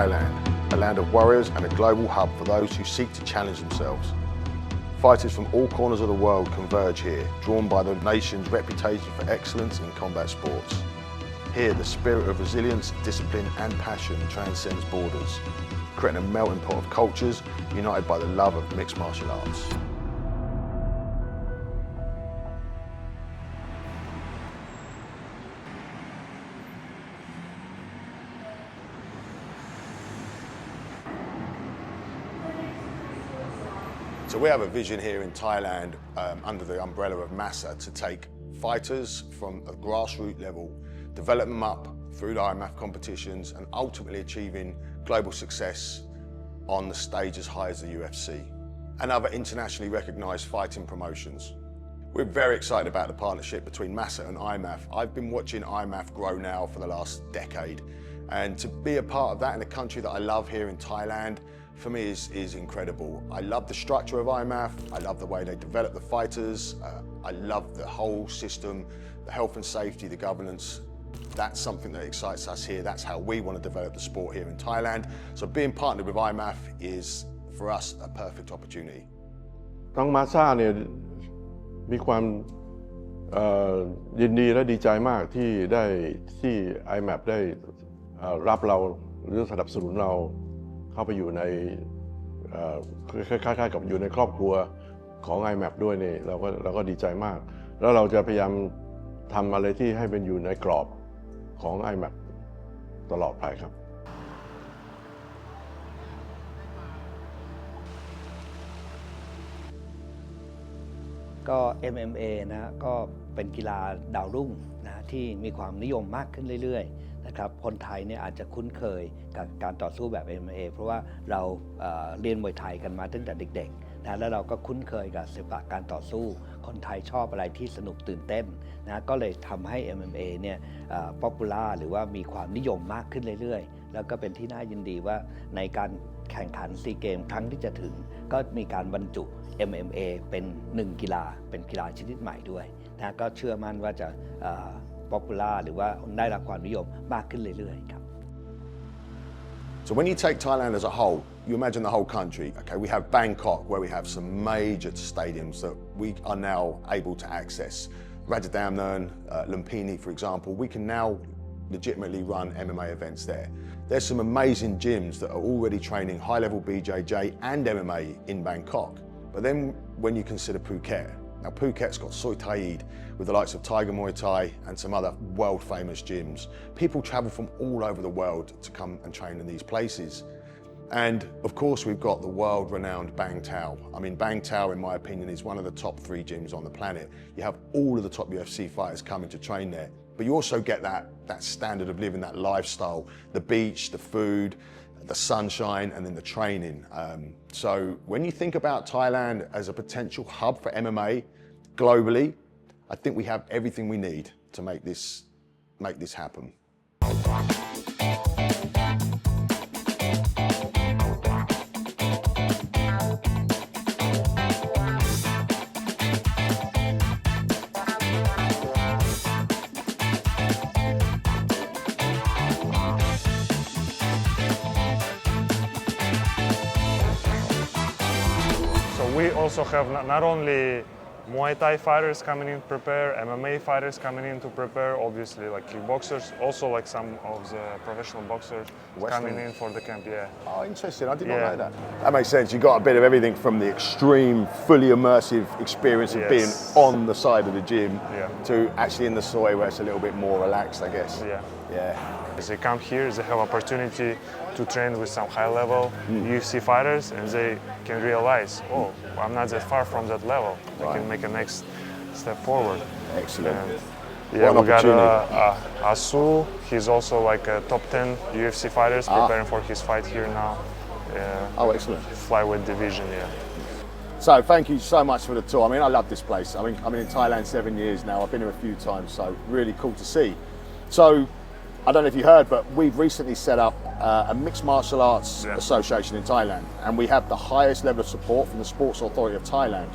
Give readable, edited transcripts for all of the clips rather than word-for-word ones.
Thailand, a land of warriors and a global hub for those who seek to challenge themselves. Fighters from all corners of the world converge here, drawn by the nation's reputation for excellence in combat sports. Here, the spirit of resilience, discipline and passion transcends borders, creating a melting pot of cultures united by the love of mixed martial arts. So we have a vision here in Thailand under the umbrella of MMASA to take fighters from a grassroots level, develop them up through the IMMAF competitions and ultimately achieving global success on the stage as high as the UFC and other internationally recognised fighting promotions. We're very excited about the partnership between MMASA and IMMAF. I've been watching IMMAF grow now for the last decade, and to be a part of that in a country that I love here in Thailand, for me is incredible. I love the structure of IMMAF, I love the way they develop the fighters, I love the whole system, the health and safety, the governance. That's something that excites us here. That's how we want to develop the sport here in Thailand. So being partnered with IMMAF is, for us, a perfect opportunity. ทั้งมาซ่าเนี่ยมีความยินดีและดีใจมากที่IMMAF ได้รับเราหรือสนับสนุนเราเข้าไปอยู่ในคล้ายๆกับอยู่ในครอบครัวของ IMMAF ด้วยนี่เราก็ดีใจมากแล้วเราจะพยายามทำอะไรที่ให้เป็นอยู่ในกรอบของ IMMAF ตลอดไปครับก็ MMA นะก็เป็นกีฬาดาวรุ่งนะที่มีความนิยมมากขึ้นเรื่อยๆนะครับคนไทยเนี่ยอาจจะคุ้นเคยกับการต่อสู้แบบ MMA เพราะว่าเราเรียนมวยไทยกันมาตั้งแต่เด็กๆนะแล้วเราก็คุ้นเคยกับศิลปะการต่อสู้คนไทยชอบอะไรที่สนุกตื่นเต้นนะก็เลยทำให้ MMA เนี่ยป๊อปปูล่าหรือว่ามีความนิยมมากขึ้นเรื่อยๆแล้วก็เป็นที่น่ายินดีว่าในการแข่งขันซีเกมครั้งที่จะถึงก็มีการบรรจุ MMA เป็น1กีฬาเป็นกีฬาชนิดใหม่ด้วยนะก็เชื่อมั่นว่าจะป๊อปปูล่าหรือว่าได้รับความนิยมมากขึ้นเรื่อยๆครับ So when you take Thailand as a whole, you imagine the whole country. Okay, we have Bangkok, where we have some major stadiums that we are now able to access. Radadamnern, Lumpini, for example, we can now legitimately run MMA events there. There's some amazing gyms that are already training high-level BJJ and MMA in Bangkok. But then when you consider Phuket, now Phuket's got Soi Thai with the likes of Tiger Muay Thai and some other world-famous gyms. People travel from all over the world to come and train in these places. And of course we've got the world-renowned Bangtao. I mean, Bangtao, in my opinion, is one of the top 3 gyms on the planet. You have all of the top UFC fighters coming to train there. But you also get that standard of living, that lifestyle, the beach, the food, the sunshine, and then the training. So when you think about Thailand as a potential hub for MMA globally, I think we have everything we need to make this happen. We also have not only Muay Thai fighters coming in to prepare, MMA fighters coming in to prepare, obviously like kickboxers, also like some of the professional boxers coming in for the camp, yeah. Oh, interesting, I did not know that. That makes sense, you got a bit of everything from the extreme, fully immersive experience of being on the side of the gym to actually in the soy where it's a little bit more relaxed, I guess. Yeah. As they come here, they have opportunity to train with some high-level UFC fighters, and they can realize, oh, I'm not that far from that level. I can make a next step forward. Excellent. And, yeah, we got Asu. He's also like a top 10 UFC fighters preparing for his fight here now. Oh, excellent. Flyweight division, yeah. So thank you so much for the tour. I mean, I love this place. I mean, I've been in Thailand 7 years now. I've been here a few times, so really cool to see. So, I don't know if you heard, but we've recently set up a mixed martial arts association in Thailand, and we have the highest level of support from the Sports Authority of Thailand.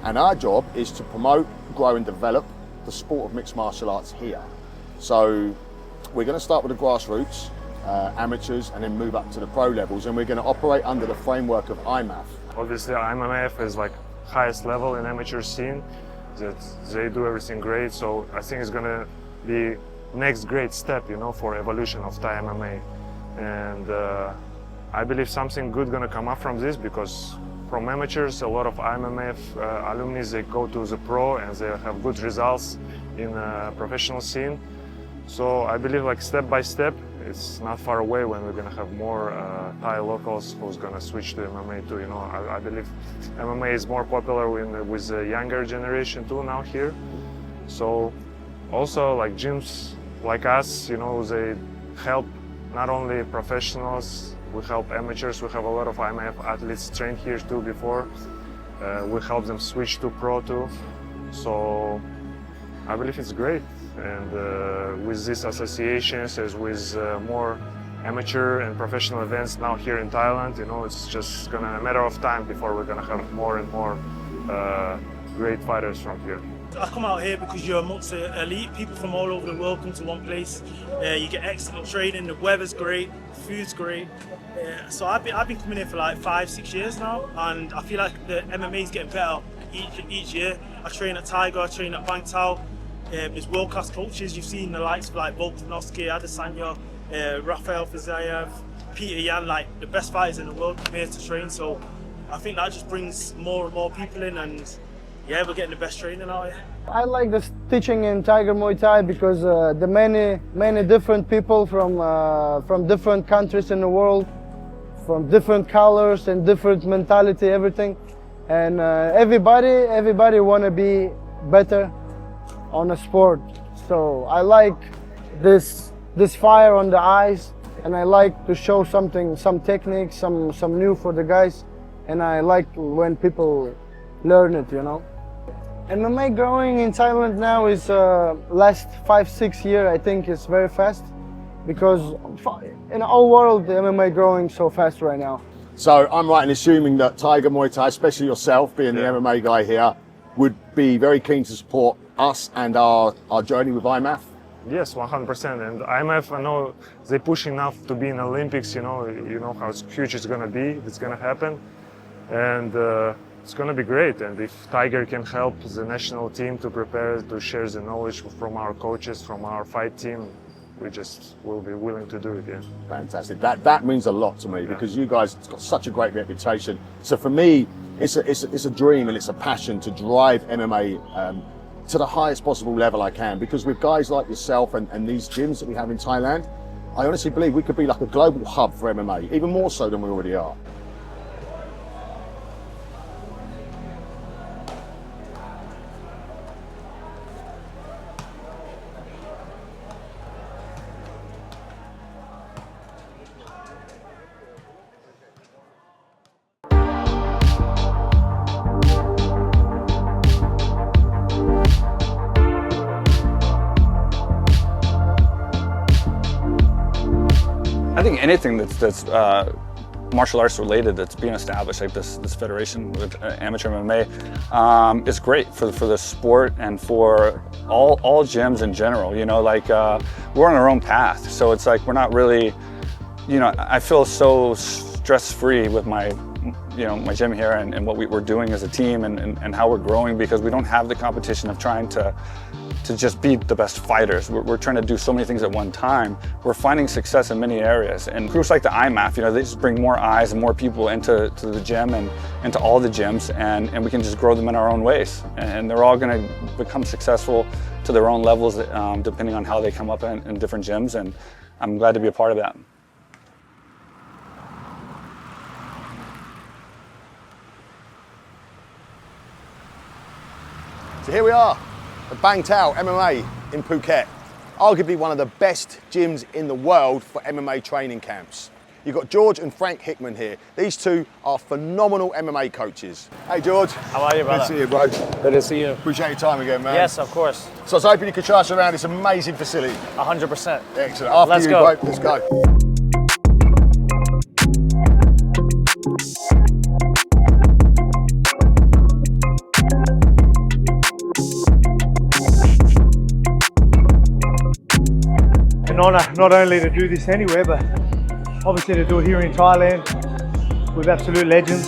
And our job is to promote, grow and develop the sport of mixed martial arts here. So we're going to start with the grassroots, amateurs and then move up to the pro levels, and we're going to operate under the framework of IMMAF. Obviously, MMAF is like highest level in amateur scene. That they do everything great, so I think it's going to be next great step, you know, for evolution of Thai MMA. And I believe something good going to come up from this, because from amateurs, a lot of IMMAF alumni, they go to the pro and they have good results in professional scene. So I believe, like, step by step, it's not far away when we're going to have more Thai locals who's going to switch to MMA too. You know, I believe MMA is more popular with the younger generation too now here. So also, like, gyms like us, you know, they help not only professionals, we help amateurs. We have a lot of IMMAF athletes trained here too before. We help them switch to pro too. So I believe it's great. And with these associations, as with more amateur and professional events now here in Thailand, you know, it's just gonna a matter of time before we're gonna have more and more great fighters from here. I come out here because you're amongst the elite. People from all over the world come to one place. You get excellent training, the weather's great, the food's great. So I've been coming here for like 5-6 years now, and I feel like the MMA is getting better each year. I train at Tiger, I train at Bangtao. There's world-class coaches. You've seen the likes of like Volkanovski, Adesanya, Rafael Fiziev, Peter Yan, like the best fighters in the world come here to train. So I think that just brings more and more people in, and yeah, we're getting the best training out here. I like the teaching in Tiger Muay Thai because the many different people from different countries in the world, from different colors and different mentality, everything, and everybody want to be better on a sport. So I like this fire on the eyes, and I like to show something, some techniques, some new for the guys, and I like when people learn it, you know. MMA growing in Thailand now is last 5-6 years, I think it's very fast, because in the whole world the MMA growing so fast right now. So I'm right in assuming that Tiger Muay Thai, especially yourself being the MMA guy here, would be very keen to support us and our journey with IMMAF? Yes, 100%. And IMMAF, I know they push enough to be in Olympics. You know how huge it's gonna be. It's gonna happen, and it's gonna be great. And if Tiger can help the national team to prepare, to share the knowledge from our coaches, from our fight team, we just will be willing to do it. Yeah. Fantastic. That means a lot to me, because you guys have got such a great reputation. So for me, it's a dream and it's a passion to drive MMA to the highest possible level I can, because with guys like yourself and these gyms that we have in Thailand, I honestly believe we could be like a global hub for MMA, even more so than we already are. I think anything that's martial arts related that's being established, like this federation with amateur MMA, is great for the sport and for all gyms in general. You know, like we're on our own path, so it's like we're not really, you know, I feel so stress-free with my gym here and what we're doing as a team and how we're growing, because we don't have the competition of trying to just be the best fighters. We're trying to do so many things at one time. We're finding success in many areas, and groups like the IMMAF, you know, they just bring more eyes and more people into the gym and into all the gyms, and we can just grow them in our own ways, and they're all going to become successful to their own levels, depending on how they come up in different gyms, and I'm glad to be a part of that. So here we are at Bangtao MMA in Phuket, arguably one of the best gyms in the world for MMA training camps. You've got George and Frank Hickman here. These two are phenomenal MMA coaches. Hey George. How are you, brother? Good to see you, bro. Good to see you. Appreciate your time again, man. Yes, of course. So I was hoping you could show us around this amazing facility. 100%. Excellent. After Let's you, go. bro. Let's go. An honour not only to do this anywhere, but obviously to do it here in Thailand with absolute legends.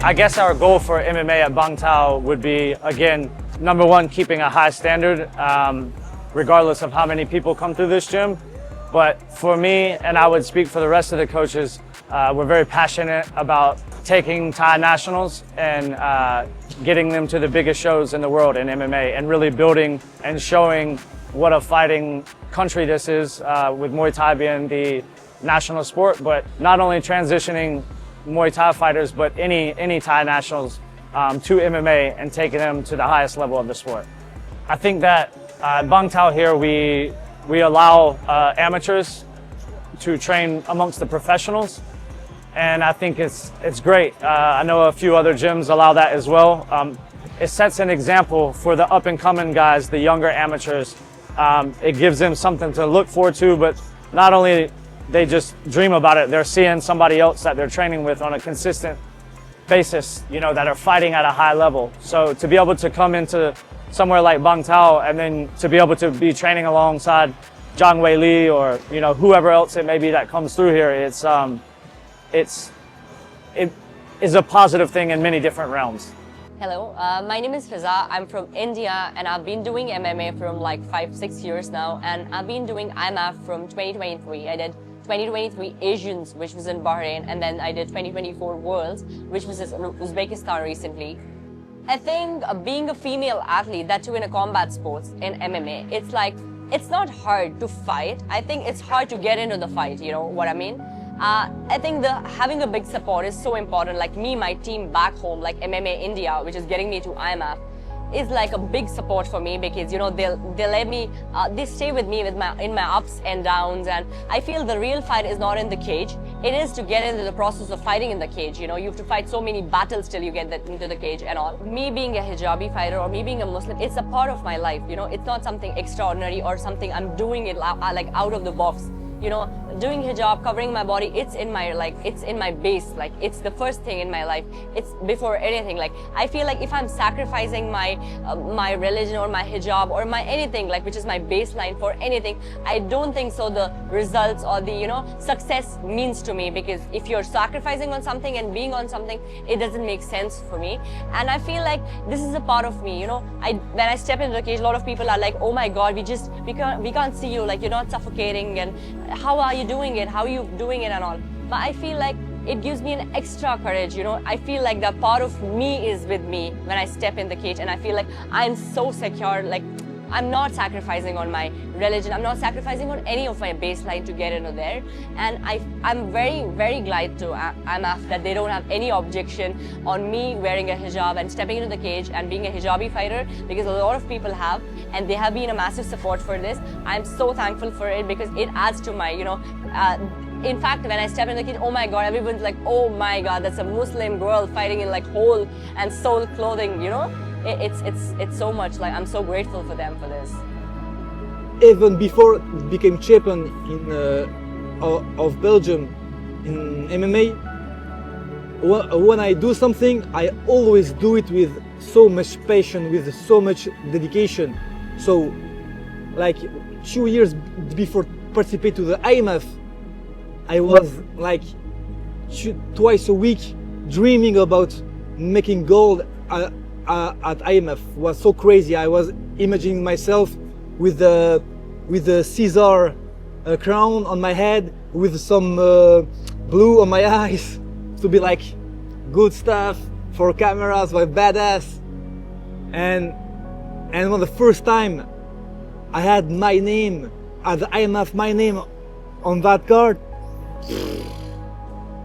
I guess our goal for MMA at Bangtao would be, again, number one, keeping a high standard, regardless of how many people come through this gym. But for me, and I would speak for the rest of the coaches, we're very passionate about taking Thai nationals and getting them to the biggest shows in the world in MMA and really building and showing what a fighting country this is, with Muay Thai being the national sport, but not only transitioning Muay Thai fighters, but any Thai nationals to MMA and taking them to the highest level of the sport. I think that at Bangtao here, we allow amateurs to train amongst the professionals, and I think it's great. I know a few other gyms allow that as well. It sets an example for the up-and-coming guys, the younger amateurs. It gives them something to look forward to, but not only they just dream about it, they're seeing somebody else that they're training with on a consistent basis, you know, that are fighting at a high level. So to be able to come into somewhere like Bangtao and then to be able to be training alongside Zhang Wei Li or, you know, whoever else it may be that comes through here, it is a positive thing in many different realms. Hello, my name is Fiza. I'm from India and I've been doing MMA from like 5-6 years now, and I've been doing IMAF from 2023. I did 2023 Asians, which was in Bahrain, and then I did 2024 Worlds, which was in Uzbekistan recently. I think being a female athlete, that too in a combat sports, in MMA, it's like, it's not hard to fight. I think it's hard to get into the fight, you know what I mean? I think having a big support is so important. Like me, my team back home, like MMA India, which is getting me to IMAF, is like a big support for me, because you know they'll let me, they stay with me in my ups and downs. And I feel the real fight is not in the cage. It is to get into the process of fighting in the cage. You know, you have to fight so many battles till you get into the cage and all. Me being a hijabi fighter or me being a Muslim, it's a part of my life. You know, it's not something extraordinary or something I'm doing it like out of the box. You know, doing hijab, covering my body, it's in my base. Like, it's the first thing in my life. It's before anything. Like, I feel like if I'm sacrificing my my religion or my hijab or my anything, like, which is my baseline for anything, I don't think so the results or the, you know, success means to me. Because if you're sacrificing on something and being on something, it doesn't make sense for me. And I feel like this is a part of me, you know. When I step into the cage, a lot of people are like, oh my God, we can't see you, like, you're not suffocating, and how are you doing it? How are you doing it and all? But I feel like it gives me an extra courage, you know. I feel like that part of me is with me when I step in the cage, and I feel like I'm so secure. Like, I'm not sacrificing on my religion. I'm not sacrificing on any of my baseline to get into there. And I'm very, very glad to IMAF that they don't have any objection on me wearing a hijab and stepping into the cage and being a hijabi fighter, because a lot of people have, and they have been a massive support for this. I'm so thankful for it, because it adds to my, you know, in fact, when I step in the cage, oh my God, everyone's like, oh my God, that's a Muslim girl fighting in like whole and soul clothing, you know? It's so much, like, I'm so grateful for them for this. Even before it became champion of Belgium in MMA, when I do something, I always do it with so much passion, with so much dedication. So, like 2 years before participating to the IMF, I was like twice a week dreaming about making gold at IMF. It was so crazy. I was imagining myself with the Caesar crown on my head, with some blue on my eyes, to be like good stuff for cameras, like badass. And when the first time I had my name at the IMF, my name on that card,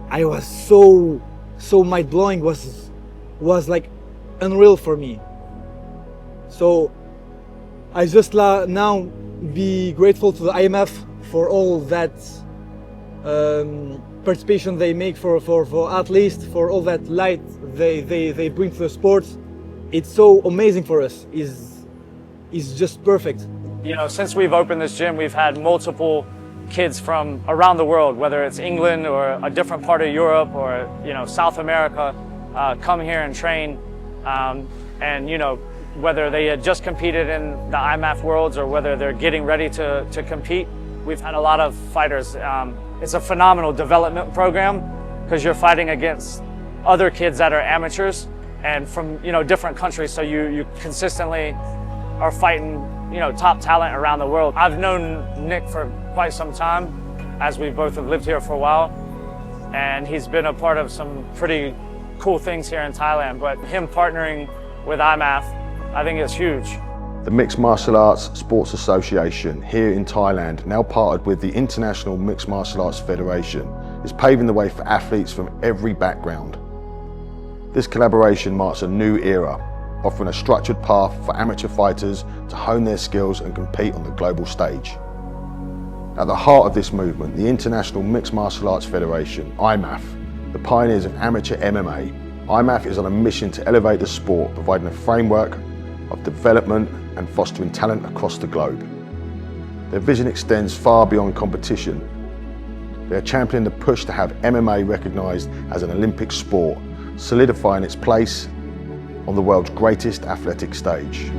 I was so mind-blowing. Was like unreal for me. So I just now be grateful to the IMF for all that participation they make for athletes, for all that light they bring to the sport. It's so amazing for us. is just perfect. You know, since we've opened this gym, we've had multiple kids from around the world, whether it's England or a different part of Europe or, you know, South America, come here and train. And, you know, whether they had just competed in the IMMAF Worlds or whether they're getting ready to compete, we've had a lot of fighters. It's a phenomenal development program because you're fighting against other kids that are amateurs and from, you know, different countries. So you consistently are fighting, you know, top talent around the world. I've known Nick for quite some time, as we both have lived here for a while, and he's been a part of some pretty cool things here in Thailand. But him partnering with IMMAF, I think is huge. The Mixed Martial Arts Sports Association here in Thailand, now partnered with the International Mixed Martial Arts Federation, is paving the way for athletes from every background. This collaboration marks a new era, offering a structured path for amateur fighters to hone their skills and compete on the global stage. At the heart of this movement, the International Mixed Martial Arts Federation, IMMAF, the pioneers of amateur MMA, IMMAF is on a mission to elevate the sport, providing a framework of development and fostering talent across the globe. Their vision extends far beyond competition. They are championing the push to have MMA recognised as an Olympic sport, solidifying its place on the world's greatest athletic stage.